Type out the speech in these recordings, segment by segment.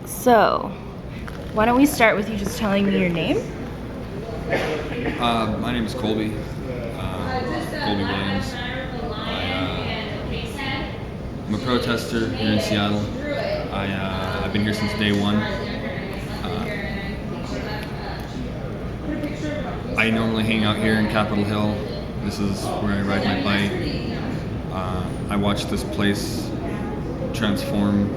So, why don't we start with you just telling me your name? My name is Colby. Colby Williams. I'm a protester here in Seattle. I've been here since day one. I normally hang out here in Capitol Hill. This is where I ride my bike. I watched this place transform.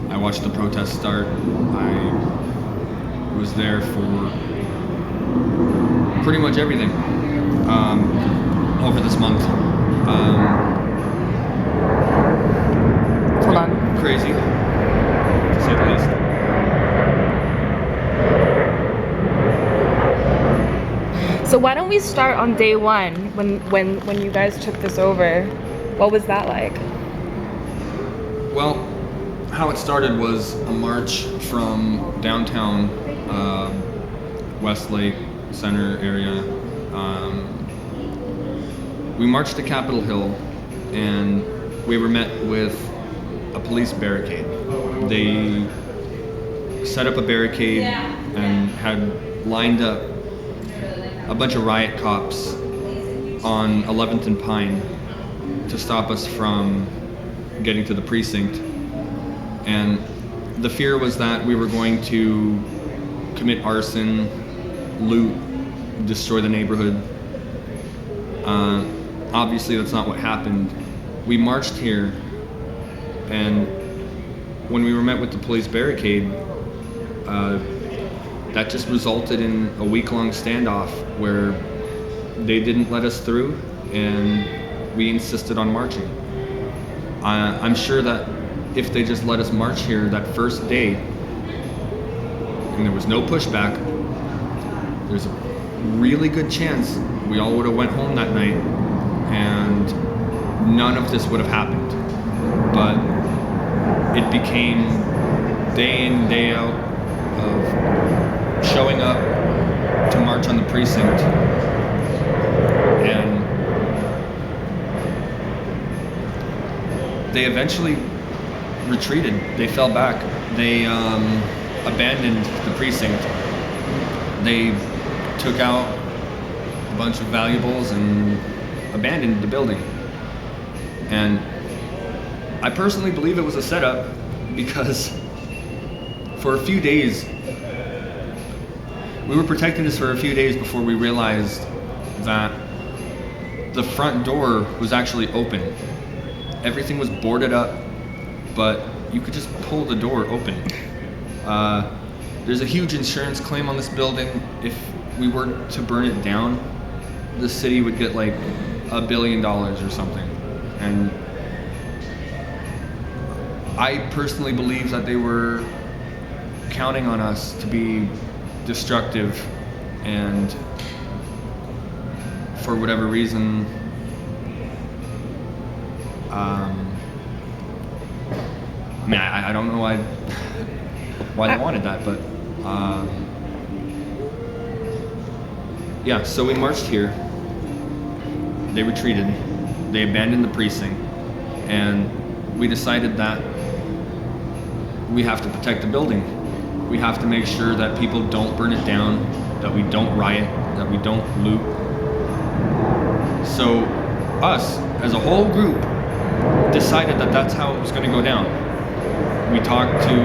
I watched the protest start. I was there for pretty much everything over this month. Hold on. Crazy, to say the least. So why don't we start on day one when you guys took this over? What was that like? Well, how it started was a march from downtown Westlake Center area. We marched to Capitol Hill and we were met with a police barricade. They set up a barricade and had lined up a bunch of riot cops on 11th and Pine to stop us from getting to the precinct. And the fear was that we were going to commit arson, loot, destroy the neighborhood. Obviously, that's not what happened. We marched here, and when we were met with the police barricade, that just resulted in a week-long standoff where they didn't let us through, and we insisted on marching. I'm sure that if they just let us march here that first day, and there was no pushback, there's a really good chance we all would have went home that night and none of this would have happened. But it became day in, day out of showing up to march on the precinct, and they eventually retreated. They fell back. They abandoned the precinct. They took out a bunch of valuables and abandoned the building. And I personally believe it was a setup because for a few days, we were protecting this for a few days before we realized that the front door was actually open. Everything was boarded up, but you could just pull the door open. There's a huge insurance claim on this building. If we were to burn it down, the city would get like $1 billion or something. And I personally believe that they were counting on us to be destructive, and for whatever reason, I mean, I don't know why they wanted that, but yeah, so we marched here. They retreated. They abandoned the precinct, and we decided that we have to protect the building. We have to make sure that people don't burn it down, that we don't riot, that we don't loot. So us, as a whole group, decided that that's how it was going to go down. We talked to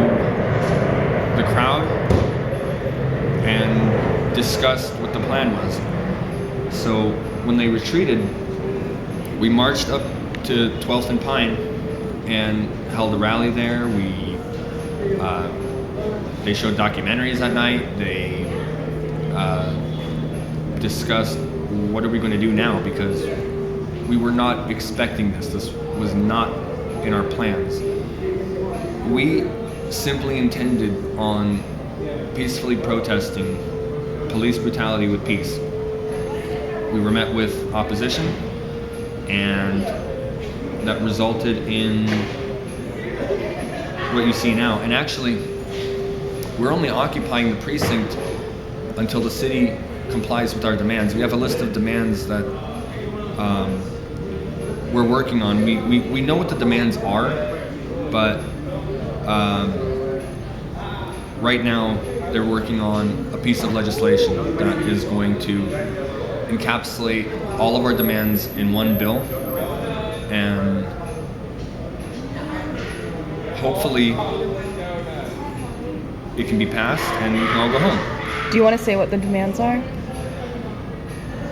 the crowd and discussed what the plan was. So when they retreated, we marched up to 12th and Pine and held a rally there. They showed documentaries that night. They discussed what are we going to do now, because we were not expecting this. This was not in our plans. We simply intended on peacefully protesting police brutality with peace. We were met with opposition, and that resulted in what you see now. And actually, we're only occupying the precinct until the city complies with our demands. We have a list of demands that we're working on. We know what the demands are, but right now they're working on a piece of legislation that is going to encapsulate all of our demands in one bill, and hopefully it can be passed and we can all go home. Do you want to say what the demands are?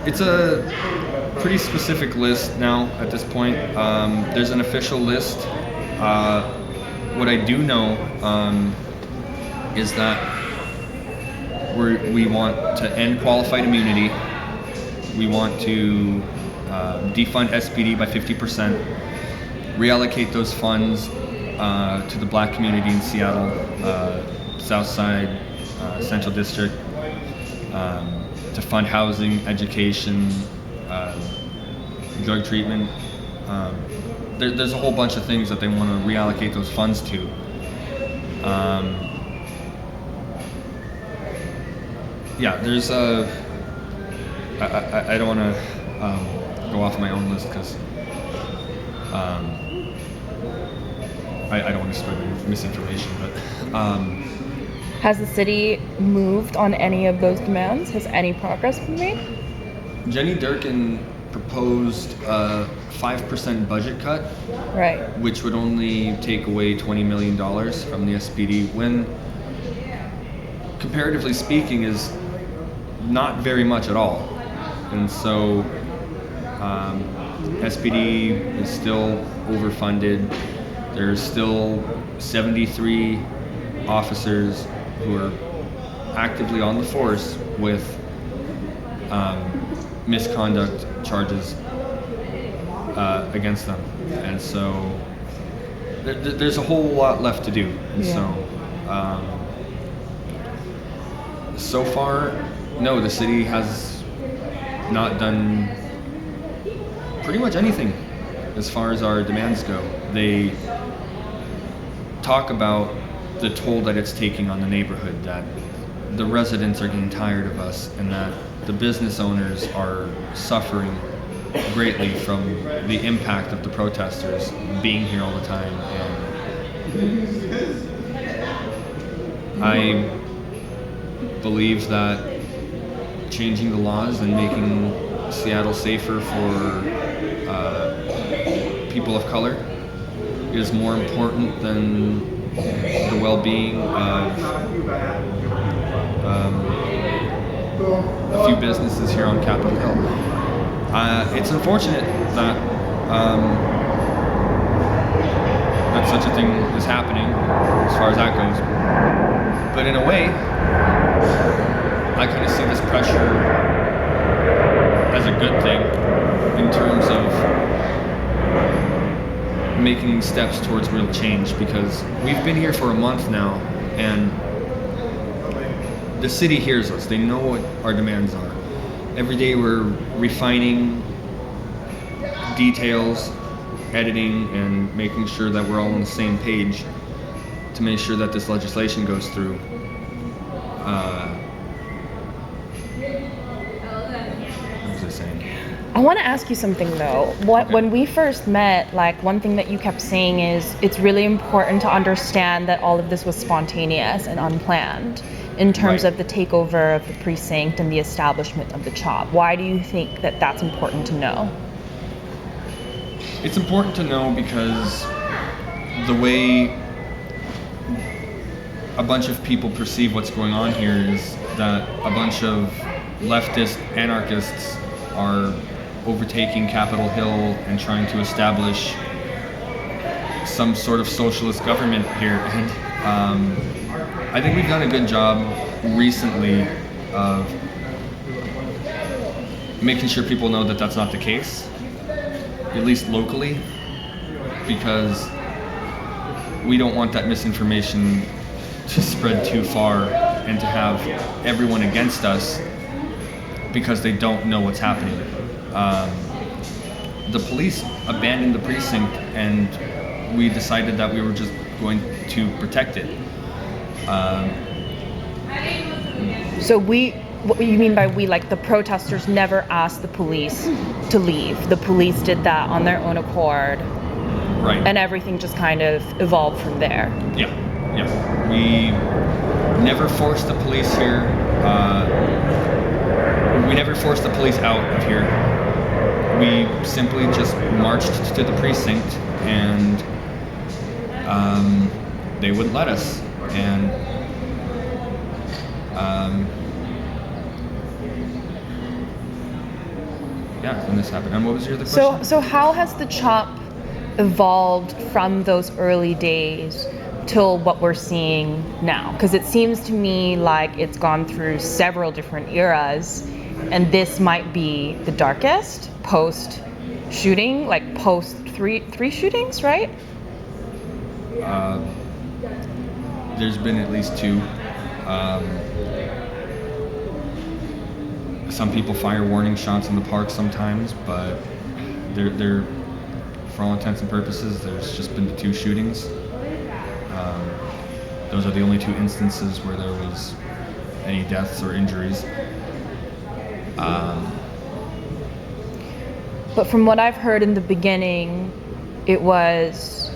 It's a pretty specific list now at this point. There's an official list. What I do know is that we want to end qualified immunity. We want to defund SPD by 50%, reallocate those funds to the Black community in Seattle, South Side, Central District, to fund housing, education, drug treatment. There's a whole bunch of things that they want to reallocate those funds to. Yeah, there's a. I don't want to go off my own list because I don't want to spread misinformation, but. Has the city moved on any of those demands? Has any progress been made? Jenny Durkin proposed a 5% budget cut, Right. which would only take away $20 million from the SPD, when comparatively speaking is not very much at all. And so SPD is still overfunded. There's still 73 officers who are actively on the force with misconduct charges against them, and so there's a whole lot left to do. And so far, no, the city has not done pretty much anything as far as our demands go. They talk about the toll that it's taking on the neighborhood, that the residents are getting tired of us, and that the business owners are suffering greatly from the impact of the protesters being here all the time. And I believe that changing the laws and making Seattle safer for people of color is more important than the well-being of a few businesses here on Capitol Hill. It's unfortunate that that such a thing is happening, as far as that goes. But in a way, I kind of see this pressure as a good thing in terms of making steps towards real change, because we've been here for a month now and the city hears us. They know what our demands are. Every day we're refining details, editing, and making sure that we're all on the same page to make sure that this legislation goes through. What was I saying? I want to ask you something though. When we first met, like one thing that you kept saying is it's really important to understand that all of this was spontaneous and unplanned in terms of the takeover of the precinct and the establishment of the CHAZ. Why do you think that that's important to know? It's important to know because the way a bunch of people perceive what's going on here is that a bunch of leftist anarchists are overtaking Capitol Hill and trying to establish some sort of socialist government here. And I think we've done a good job recently of making sure people know that that's not the case, at least locally, because we don't want that misinformation to spread too far and to have everyone against us because they don't know what's happening. The police abandoned the precinct and we decided that we were just going to protect it. So what you mean by we, like the protesters never asked the police to leave. The police did that on their own accord. Right. And everything just kind of evolved from there. Yeah. Yeah, we never forced the police here. We never forced the police out of here. We simply just marched to the precinct, and they wouldn't let us. And yeah, when this happened. And what was your other question? So how has the CHOP evolved from those early days till what we're seeing now? Because it seems to me like it's gone through several different eras, and this might be the darkest post shooting, like post three shootings, right? There's been at least two. Some people fire warning shots in the park sometimes, but they're for all intents and purposes, there's just been the two shootings. Those are the only two instances where there was any deaths or injuries. But from what I've heard in the beginning, it was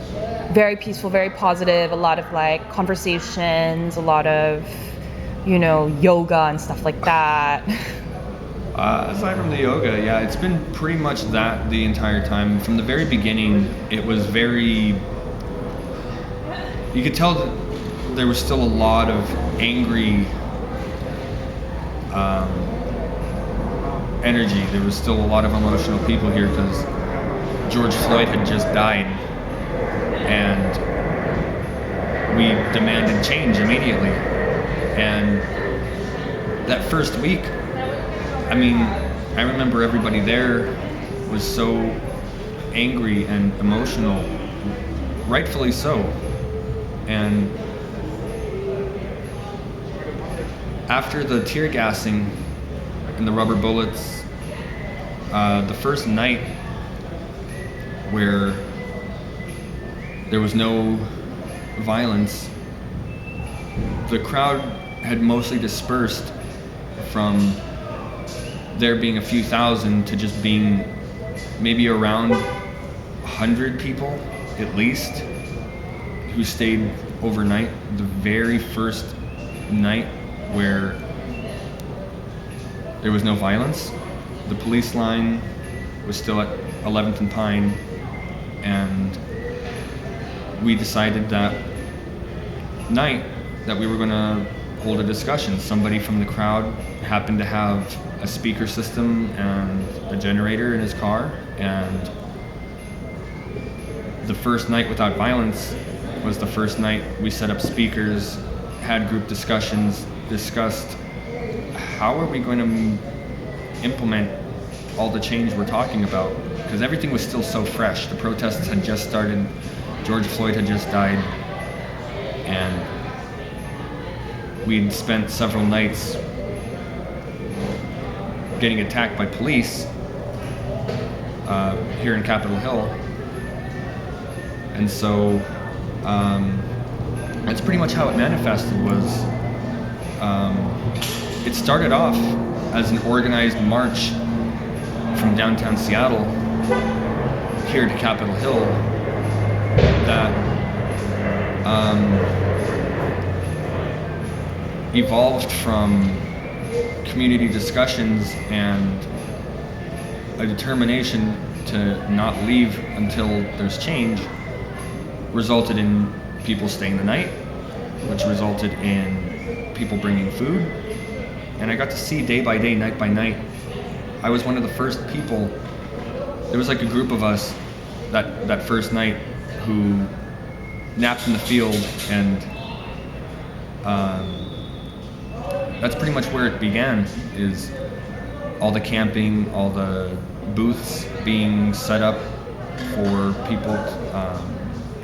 very peaceful, very positive, a lot of like conversations, a lot of, yoga and stuff like that. Aside from the yoga, yeah, it's been pretty much that the entire time. From the very beginning, it was very... You could tell that there was still a lot of angry energy. There was still a lot of emotional people here because George Floyd had just died, and we demanded change immediately. And that first week, I mean, I remember everybody there was so angry and emotional, rightfully so. And after the tear gassing and the rubber bullets, the first night where there was no violence, the crowd had mostly dispersed from there being a few thousand to just being maybe around 100 people at least who stayed overnight. The very first night where there was no violence, the police line was still at 11th and Pine, and we decided that night that we were going to hold a discussion. Somebody from the crowd happened to have a speaker system and a generator in his car, and the first night without violence was the first night we set up speakers, had group discussions, discussed how are we going to implement all the change we're talking about, because everything was still so fresh. The protests had just started, George Floyd had just died, and we'd spent several nights getting attacked by police here in Capitol Hill. And so that's pretty much how it manifested. Was it started off as an organized march from downtown Seattle here to Capitol Hill that evolved from community discussions and a determination to not leave until there's change, resulted in people staying the night, which resulted in people bringing food. And I got to see day by day, night by night. I was one of the first people. There was like a group of us that first night who napped in the field, and that's pretty much where it began, is all the camping, all the booths being set up for people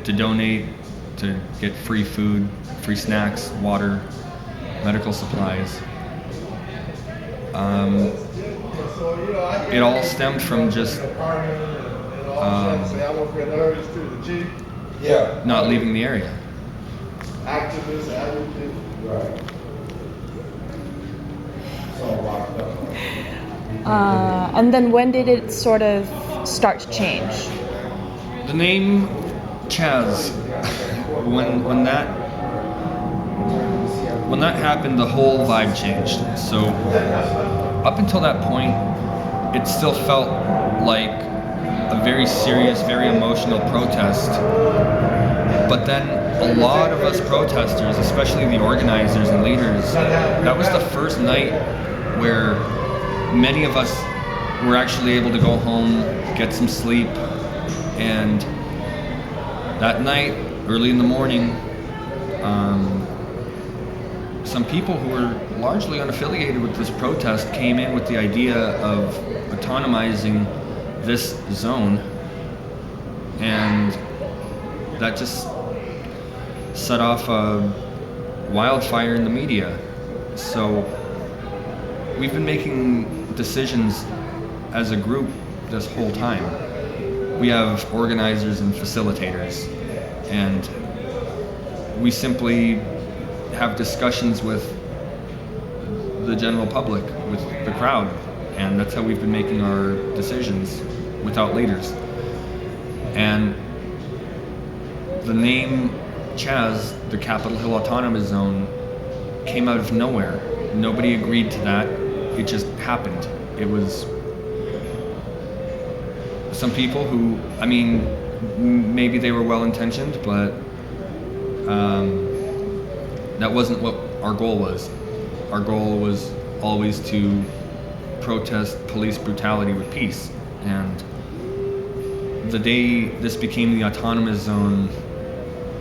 to donate, to get free food, free snacks, water, medical supplies. It all stemmed from just not leaving the area. And then when did it sort of start to change? The name CHAZ, when that when that happened, the whole vibe changed. So up until that point, it still felt like a very serious, very emotional protest. But then a lot of us protesters, especially the organizers and leaders, that was the first night where many of us were actually able to go home, get some sleep, and that night, early in the morning, some people who were largely unaffiliated with this protest came in with the idea of autonomizing this zone, and that just set off a wildfire in the media. So we've been making decisions as a group this whole time. We have organizers and facilitators, and we simply have discussions with the general public, with the crowd, and that's how we've been making our decisions without leaders. And the name CHAZ, the Capitol Hill Autonomous Zone, came out of nowhere. Nobody agreed to that. It just happened. It was some people who, I mean, maybe they were well-intentioned, but that wasn't what our goal was. Our goal was always to protest police brutality with peace. And the day this became the autonomous zone,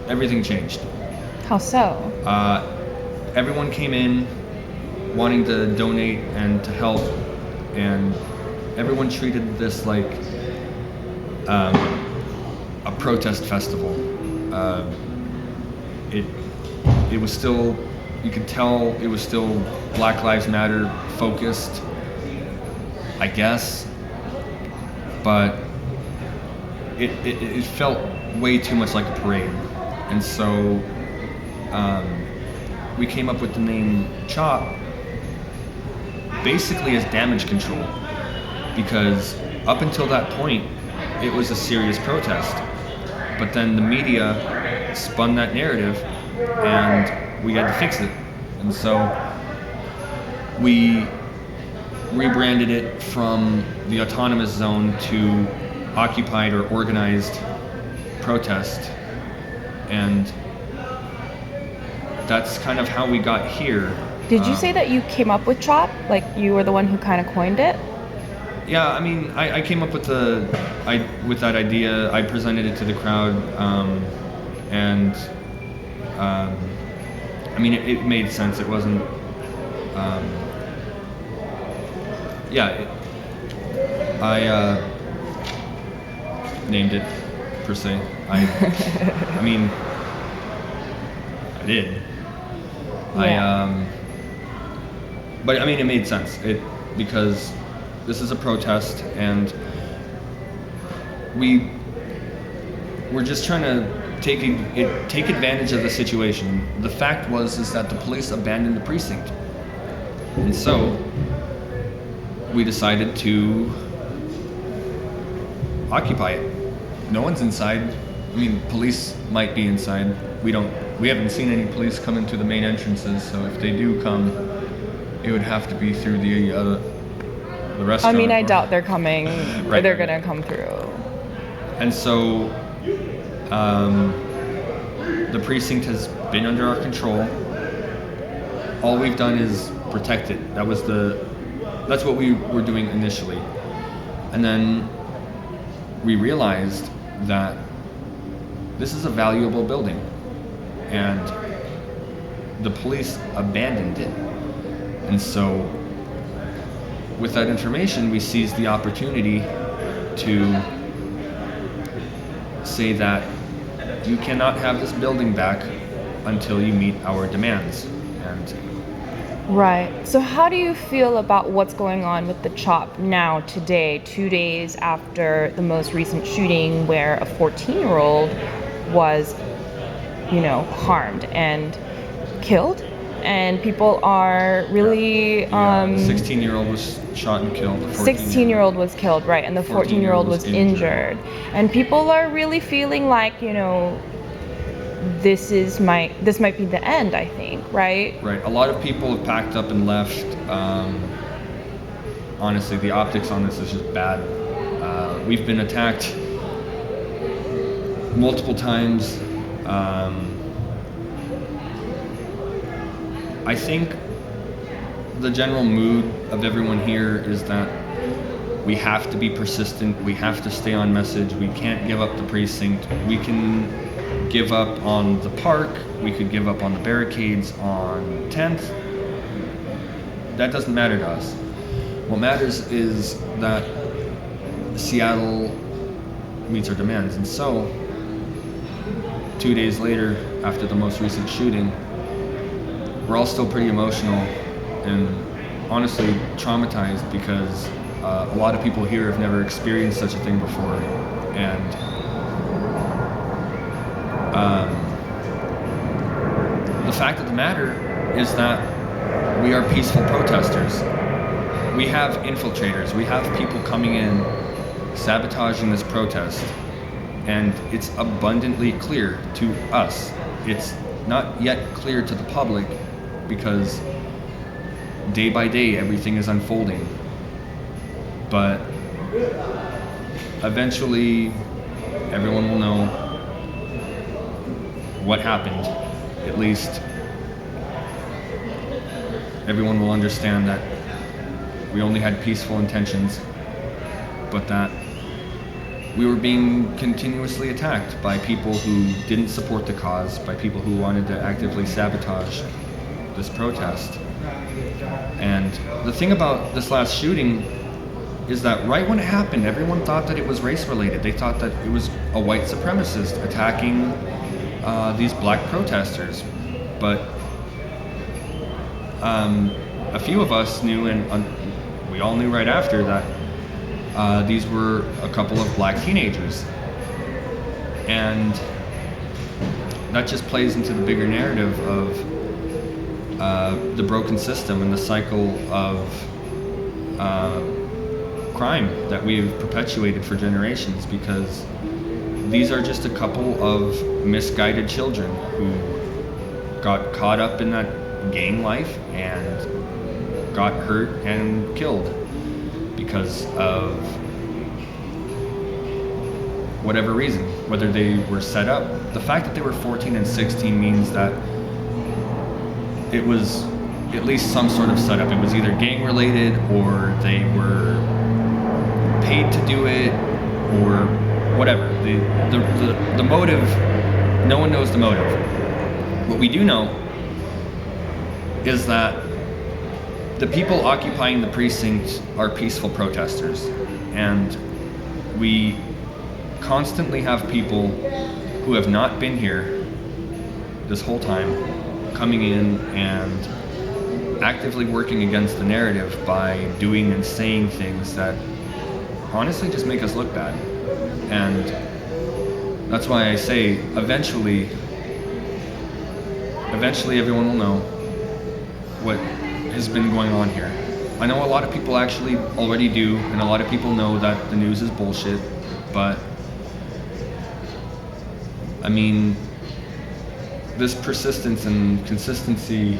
everything changed. How so? Everyone came in wanting to donate and to help, and everyone treated this like a protest festival. It was still, you could tell it was still Black Lives Matter focused, I guess, but it felt way too much like a parade. And so we came up with the name CHOP basically as damage control, because up until that point it was a serious protest, but then the media spun that narrative and we had to fix it. And so we rebranded it from the autonomous zone to occupied or organized protest, and that's kind of how we got here. Did you say that you came up with CHOP? Like you were the one who kind of coined it? Yeah, I mean, I came up with with that idea. I presented it to the crowd, and I mean, it made sense. It wasn't. I named it per se. I mean, I did. Yeah. But I mean, it made sense. Because this is a protest, and we're just trying to take advantage of the situation. The fact is that the police abandoned the precinct, and so we decided to occupy it. No one's inside. I mean, police might be inside. We haven't seen any police come into the main entrances, so if they do come, it would have to be through the restaurant. I mean, I doubt they're coming, or they're gonna Right. come through. And so the precinct has been under our control. All we've done is protect it. That's what we were doing initially. And then we realized that this is a valuable building, and the police abandoned it. And so with that information, we seized the opportunity to say that you cannot have this building back until you meet our demands. And Right. So how do you feel about what's going on with the CHOP now, today, 2 days after the most recent shooting where a 14-year-old was, harmed and killed? And people are really... the 16-year-old was shot and killed. The 16-year-old was killed, right, and the 14-year-old was injured. And people are really feeling like, this might be the end, I think, right? Right. A lot of people have packed up and left. Honestly, the optics on this is just bad. We've been attacked multiple times. I think the general mood of everyone here is that we have to be persistent. We have to stay on message. We can't give up the precinct. We can give up on the park. We could give up on the barricades on 10th. That doesn't matter to us. What matters is that Seattle meets our demands. And so, 2 days later, after the most recent shooting, we're all still pretty emotional and honestly traumatized because a lot of people here have never experienced such a thing before. And the fact of the matter is that we are peaceful protesters. We have infiltrators. We have people coming in, sabotaging this protest. And it's abundantly clear to us. It's not yet clear to the public because day by day everything is unfolding. But eventually everyone will know what happened. At least everyone will understand that we only had peaceful intentions, but that we were being continuously attacked by people who didn't support the cause, by people who wanted to actively sabotage this protest. And the thing about this last shooting is that right when it happened, everyone thought that it was race-related. They thought that it was a white supremacist attacking these black protesters. But a few of us knew, and we all knew right after, that these were a couple of black teenagers. And that just plays into the bigger narrative of the broken system and the cycle of crime that we've perpetuated for generations, because these are just a couple of misguided children who got caught up in that gang life and got hurt and killed because of whatever reason, whether they were set up. The fact that they were 14 and 16 means that it was at least some sort of setup. It was either gang related or they were paid to do it or whatever. The motive, no one knows the motive. What we do know is that the people occupying the precinct are peaceful protesters, and we constantly have people who have not been here this whole time coming in and actively working against the narrative by doing and saying things that honestly just make us look bad. And that's why I say eventually everyone will know what has been going on here. I know a lot of people actually already do, and a lot of people know that the news is bullshit, but I mean, this persistence and consistency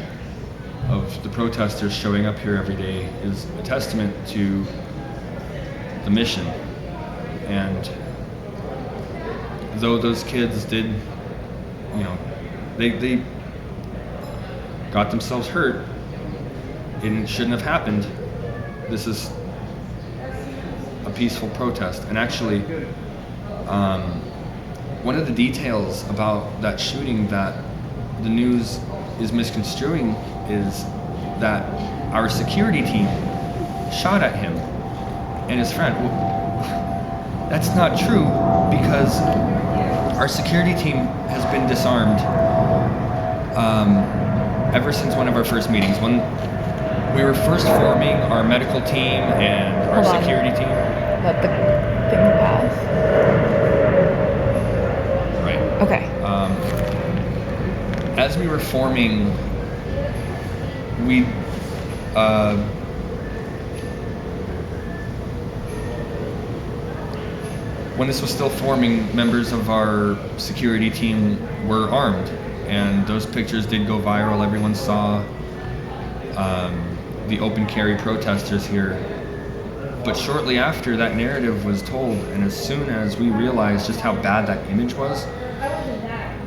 of the protesters showing up here every day is a testament to the mission. And though those kids did, you know, they got themselves hurt, it shouldn't have happened. This is a peaceful protest. And actually, one of the details about that shooting that the news is misconstruing is that our security team shot at him and his friend. Well, that's not true, because our security team has been disarmed ever since one of our first meetings. When we were first forming our medical team and our security team. Let the thing pass. Right. Okay. As we were forming, we when this was still forming, members of our security team were armed, and those pictures did go viral. Everyone saw the open carry protesters here. But shortly after that narrative was told, and as soon as we realized just how bad that image was,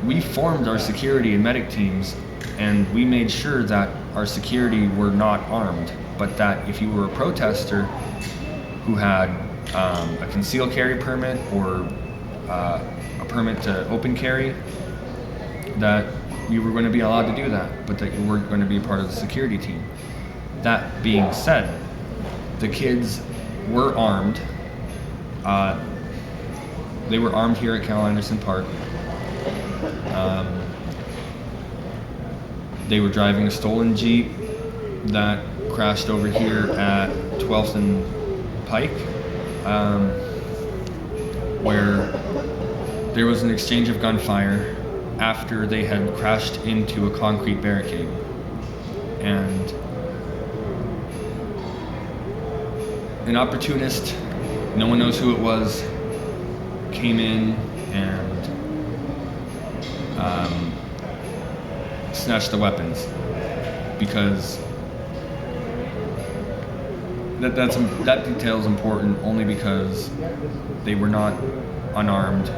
we formed our security and medic teams, and we made sure that our security were not armed, but that if you were a protester who had a concealed carry permit or a permit to open carry, that you were going to be allowed to do that, but that you weren't going to be a part of the security team. That being said, the kids were armed. They were armed here at Cal Anderson Park. They were driving a stolen Jeep that crashed over here at 12th and Pike, where there was an exchange of gunfire after they had crashed into a concrete barricade. And an opportunist, no one knows who it was, came in and snatched the weapons, because that detail is important only because they were not unarmed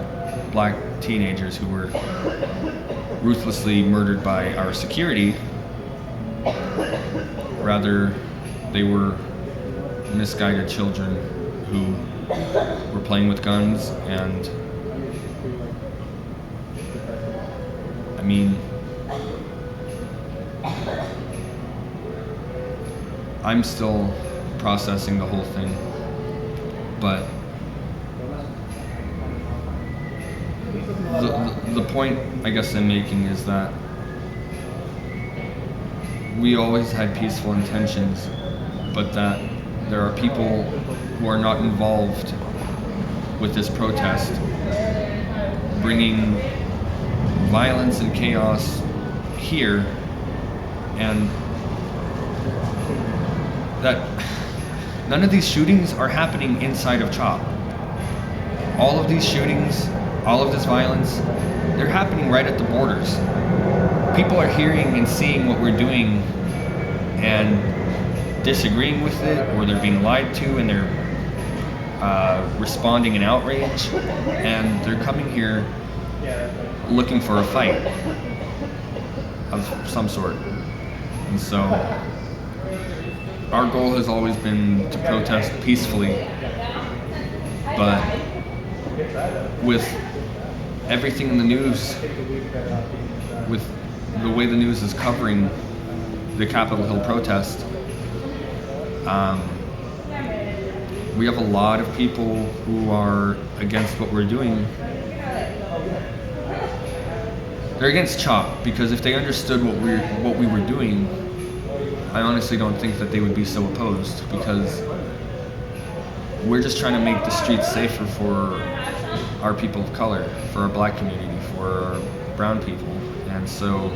black teenagers who were ruthlessly murdered by our security. Rather, they were misguided children who were playing with guns. And I mean, I'm still processing the whole thing, but the point I guess I'm making is that we always had peaceful intentions, but that there are people who are not involved with this protest bringing violence and chaos here, and that none of these shootings are happening inside of CHOP. All of these shootings, all of this violence, they're happening right at the borders. People are hearing and seeing what we're doing and disagreeing with it, or they're being lied to and they're responding in outrage, and they're coming here looking for a fight of some sort. And so our goal has always been to protest peacefully, but with everything in the news, with the way the news is covering the Capitol Hill protest, we have a lot of people who are against what we're doing. They're against CHOP because if they understood what we were doing, I honestly don't think that they would be so opposed, because we're just trying to make the streets safer for our people of color, for our black community, for our brown people. And so